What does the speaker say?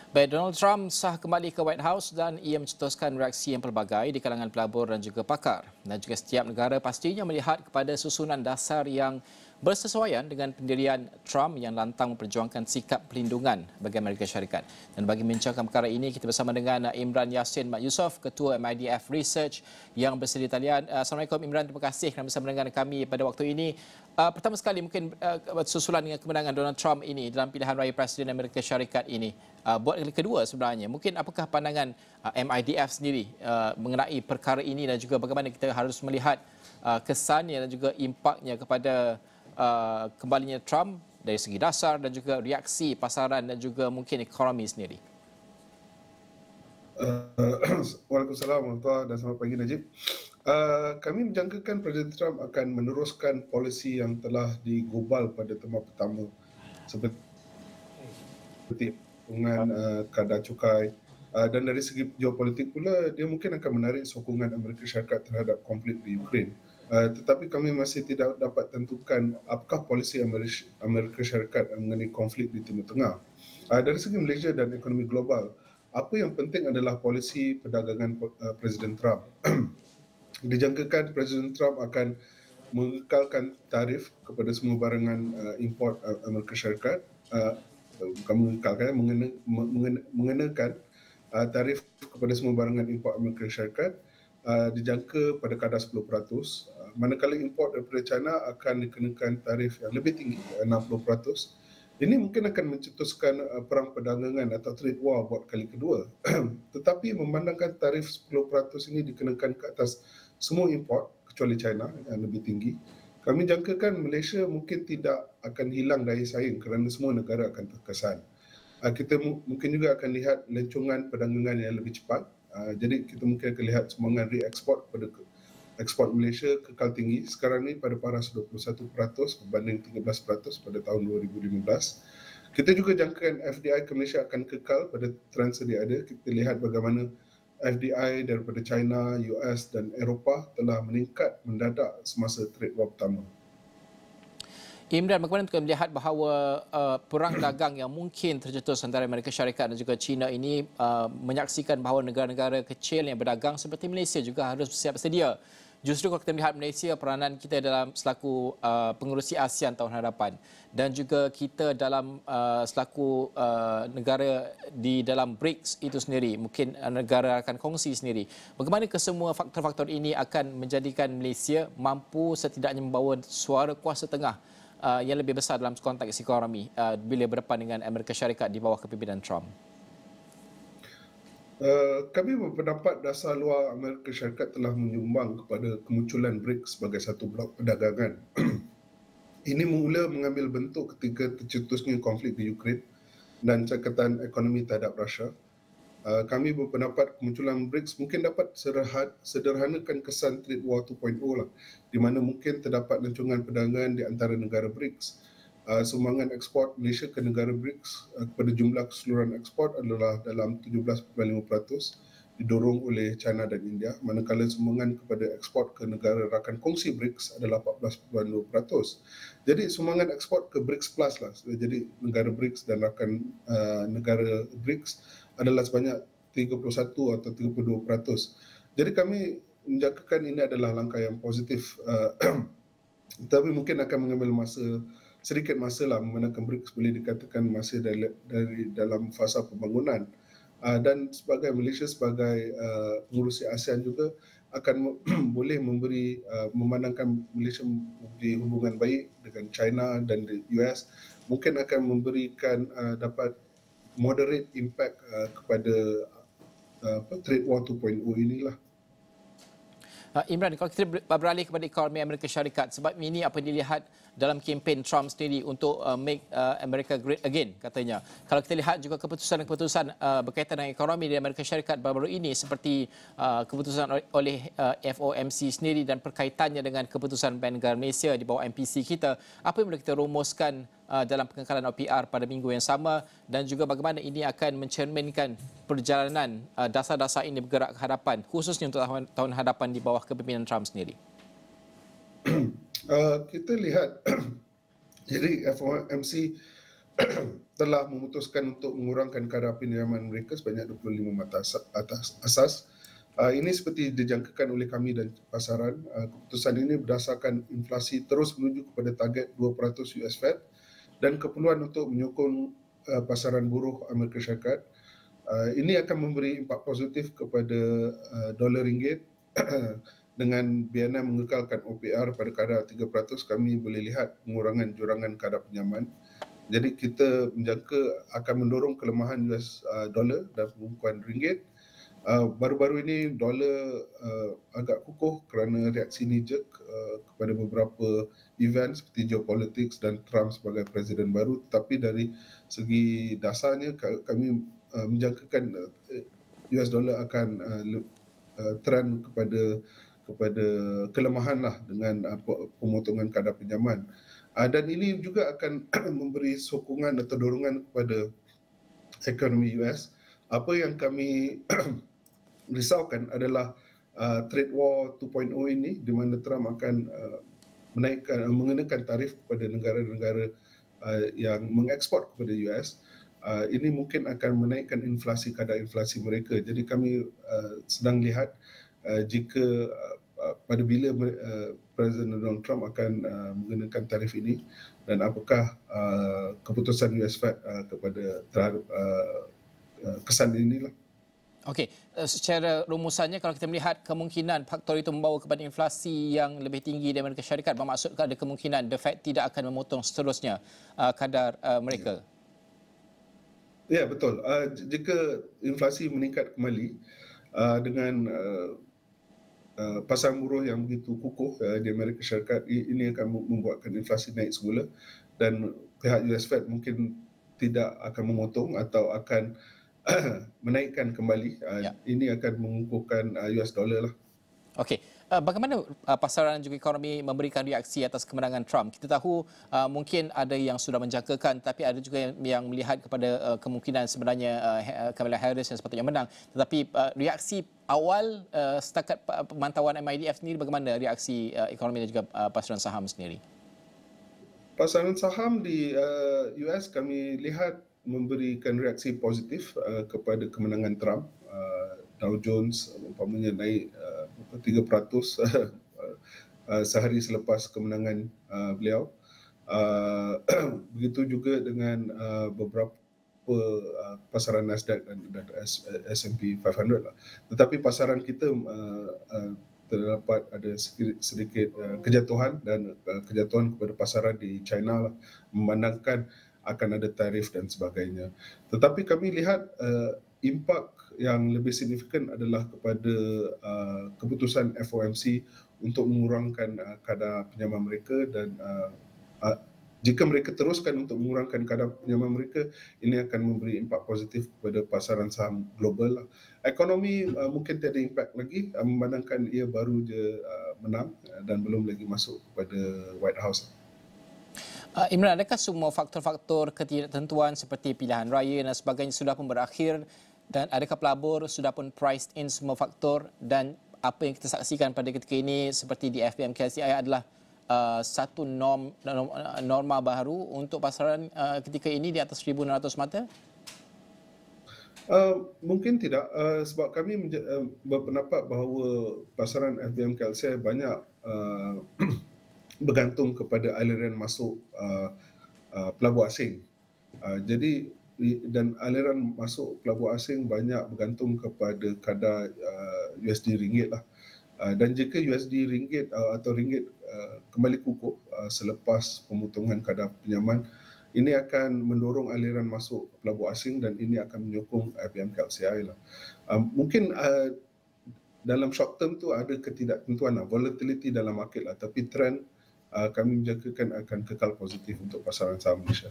Baik, Donald Trump sah kembali ke White House dan ia mencetuskan reaksi yang pelbagai di kalangan pelabur dan juga pakar. Dan juga setiap negara pastinya melihat kepada susunan dasar yang bersesuaian dengan pendirian Trump yang lantang memperjuangkan sikap perlindungan bagi Amerika Syarikat. Dan bagi membincangkan perkara ini, kita bersama dengan Imran Yassin Mat Yusof, Ketua MIDF Research yang bersedia di talian. Assalamualaikum Imran, terima kasih kerana bersama dengan kami pada waktu ini. Pertama sekali mungkin susulan dengan kemenangan Donald Trump ini dalam pilihan raya Presiden Amerika Syarikat ini. Buat kali kedua sebenarnya, mungkin apakah pandangan MIDF sendiri mengenai perkara ini dan juga bagaimana kita harus melihat kesannya dan juga impaknya kepada kembalinya Trump dari segi dasar dan juga reaksi pasaran dan juga mungkin ekonomi sendiri. Waalaikumsalam warahmatullahi dan selamat pagi Najib. Kami menjangkakan Presiden Trump akan meneruskan polisi yang telah digubal pada terma pertama seperti dengan kadar cukai, dan dari segi geopolitik pula dia mungkin akan menarik sokongan Amerika Syarikat terhadap konflik di Ukraine. Tetapi kami masih tidak dapat tentukan apakah polisi Amerika Syarikat mengenai konflik di Timur Tengah. Dari segi Malaysia dan ekonomi global, apa yang penting adalah polisi perdagangan Presiden Trump. Dijangkakan Presiden Trump akan mengekalkan tarif kepada semua barangan import Amerika Syarikat, bukan mengekalkan, mengenakan tarif kepada semua barangan import Amerika Syarikat dijangka pada kadar 10%, manakala import daripada China akan dikenakan tarif yang lebih tinggi, 60%. Ini mungkin akan mencetuskan perang perdagangan atau trade war buat kali kedua. Tetapi memandangkan tarif 10% ini dikenakan ke atas semua import kecuali China yang lebih tinggi, kami jangkakan Malaysia mungkin tidak akan hilang daya saing kerana semua negara akan terkesan. Kita mungkin juga akan lihat lencongan perdagangan yang lebih cepat. Jadi kita mungkin akan lihat sumbangan re-eksport pada ekspor Malaysia kekal tinggi sekarang ni pada paras 21% berbanding 13% pada tahun 2015. Kita juga jangkakan FDI ke Malaysia akan kekal pada trend sedia ada. Kita lihat bagaimana FDI daripada China, US dan Eropah telah meningkat mendadak semasa trade war pertama. Imran, bagaimana kita melihat bahawa perang dagang yang mungkin tercetus antara Amerika Syarikat dan juga China ini menyaksikan bahawa negara-negara kecil yang berdagang seperti Malaysia juga harus bersiap sedia. Justru kalau kita melihat Malaysia, peranan kita dalam selaku pengerusi ASEAN tahun hadapan dan juga kita dalam selaku negara di dalam BRICS itu sendiri, mungkin negara akan kongsi sendiri. Bagaimana kesemua faktor-faktor ini akan menjadikan Malaysia mampu setidaknya membawa suara kuasa tengah yang lebih besar dalam konteks ekonomi bila berdepan dengan Amerika Syarikat di bawah kepimpinan Trump? Kami berpendapat dasar luar Amerika Syarikat telah menyumbang kepada kemunculan BRICS sebagai satu blok perdagangan. Ini mula mengambil bentuk ketika tercetusnya konflik di Ukraine dan cekatan ekonomi terhadap Rusia. Kami berpendapat kemunculan BRICS mungkin dapat sederhanakan kesan trade war 2.0 lah, di mana mungkin terdapat lencongan perdagangan di antara negara BRICS. Sumbangan ekspor Malaysia ke negara BRICS kepada jumlah keseluruhan ekspor adalah dalam 17.5%, didorong oleh China dan India, manakala sumbangan kepada ekspor ke negara rakan kongsi BRICS adalah 14.2%. Jadi sumbangan ekspor ke BRICS plus lah, jadi negara BRICS dan rakan negara BRICS adalah sebanyak 31 atau 32%. Jadi kami menjangkakan ini adalah langkah yang positif, tetapi mungkin akan mengambil sedikit masa lah, memandangkan BRICS boleh dikatakan masih dari dalam fasa pembangunan. Dan sebagai Malaysia sebagai pengurusi ASEAN juga akan boleh memandangkan Malaysia memberi hubungan baik dengan China dan US, mungkin akan memberikan dapat moderate impact kepada trade war 2.0 inilah. Imran, kalau kita beralih kepada ekonomi Amerika Syarikat, sebab ini apa dilihat dalam kempen Trump sendiri untuk make America great again katanya. Kalau kita lihat juga keputusan-keputusan berkaitan dengan ekonomi di Amerika Syarikat baru-baru ini seperti keputusan oleh FOMC sendiri dan perkaitannya dengan keputusan Bank Negara Malaysia di bawah MPC kita, apa yang boleh kita rumuskan dalam pengekalan OPR pada minggu yang sama dan juga bagaimana ini akan mencerminkan perjalanan dasar-dasar ini bergerak ke hadapan, khususnya untuk tahun hadapan di bawah kepimpinan Trump sendiri? Kita lihat, jadi FOMC telah memutuskan untuk mengurangkan kadar pinjaman mereka sebanyak 25 mata atas asas. Ini seperti dijangkakan oleh kami dan pasaran. Keputusan ini berdasarkan inflasi terus menuju kepada target 2% US Fed dan keperluan untuk menyokong pasaran buruh Amerika Syarikat. Ini akan memberi impak positif kepada dolar ringgit. Dengan BNM mengekalkan OPR pada kadar 3%, kami boleh lihat pengurangan jurangan kadar pinjaman. Jadi kita menjangka akan mendorong kelemahan US dollar dan pembukuan ringgit. Baru-baru ini dolar agak kukuh kerana reaksi knee-jerk kepada beberapa event seperti geopolitik dan Trump sebagai presiden baru. Tetapi dari segi dasarnya kami menjangkakan US dollar akan trend kepada kelemahan lah dengan pemotongan kadar pinjaman. Dan ini juga akan memberi sokongan atau dorongan kepada ekonomi US. Apa yang kami risaukan adalah trade war 2.0 ini, di mana Trump akan mengenakan tarif kepada negara-negara yang mengekspor kepada US. Ini mungkin akan menaikkan kadar inflasi mereka. Jadi kami sedang lihat jika pada bila Presiden Donald Trump akan mengenakan tarif ini dan apakah keputusan US Fed kepada terhadap kesan inilah. Okey, secara rumusannya kalau kita melihat kemungkinan faktor itu membawa kepada inflasi yang lebih tinggi di Amerika Syarikat, bermaksud ada kemungkinan the Fed tidak akan memotong seterusnya kadar mereka. Ya, betul. Jika inflasi meningkat kembali dengan pasaran buruh yang begitu kukuh di Amerika Syarikat, ini akan membuatkan inflasi naik semula dan pihak US Fed mungkin tidak akan memotong atau akan menaikkan kembali. Ini akan mengukuhkan US dollar lah. Okey, bagaimana pasaran dan juga ekonomi memberikan reaksi atas kemenangan Trump? Kita tahu mungkin ada yang sudah menjangkakan, tapi ada juga yang melihat kepada kemungkinan sebenarnya Kamala Harris yang sepatutnya menang. Tetapi reaksi awal setakat pemantauan MIDF sendiri, bagaimana reaksi ekonomi dan juga pasaran saham sendiri? Pasaran saham di US kami lihat memberikan reaksi positif kepada kemenangan Trump. Dow Jones umpamanya naik 3% sehari selepas kemenangan beliau. Begitu juga dengan beberapa pasaran Nasdaq dan S&P 500 lah. Tetapi pasaran kita terdapat ada sedikit kejatuhan dan kejatuhan kepada pasaran di China lah, memandangkan akan ada tarif dan sebagainya. Tetapi kami lihat impak yang lebih signifikan adalah kepada keputusan FOMC untuk mengurangkan kadar pinjaman mereka dan jika mereka teruskan untuk mengurangkan kadar pinjaman mereka, ini akan memberi impak positif kepada pasaran saham global. Ekonomi mungkin tiada impak lagi, memandangkan ia baru je menang dan belum lagi masuk kepada White House. Imran, adakah semua faktor-faktor ketidaktentuan seperti pilihan raya dan sebagainya sudah pun berakhir dan adakah pelabur sudah pun priced in semua faktor dan apa yang kita saksikan pada ketika ini seperti di FBM KLCI adalah satu norma baru untuk pasaran ketika ini di atas 1,600 mata? Mungkin tidak, sebab kami berpendapat bahawa pasaran FBM KLCI banyak bergantung kepada aliran masuk pelabur asing. Jadi dan aliran masuk pelabur asing banyak bergantung kepada kadar USD ringgit lah. Dan jika USD ringgit atau ringgit kembali kukuh selepas pemotongan kadar pinjaman, ini akan mendorong aliran masuk pelabur asing dan ini akan menyokong FBM KLCI lah. Mungkin dalam short term tu ada ketidaktentuan lah, volatility dalam market lah, tapi trend kami menjangkakan akan kekal positif untuk pasaran saham Malaysia.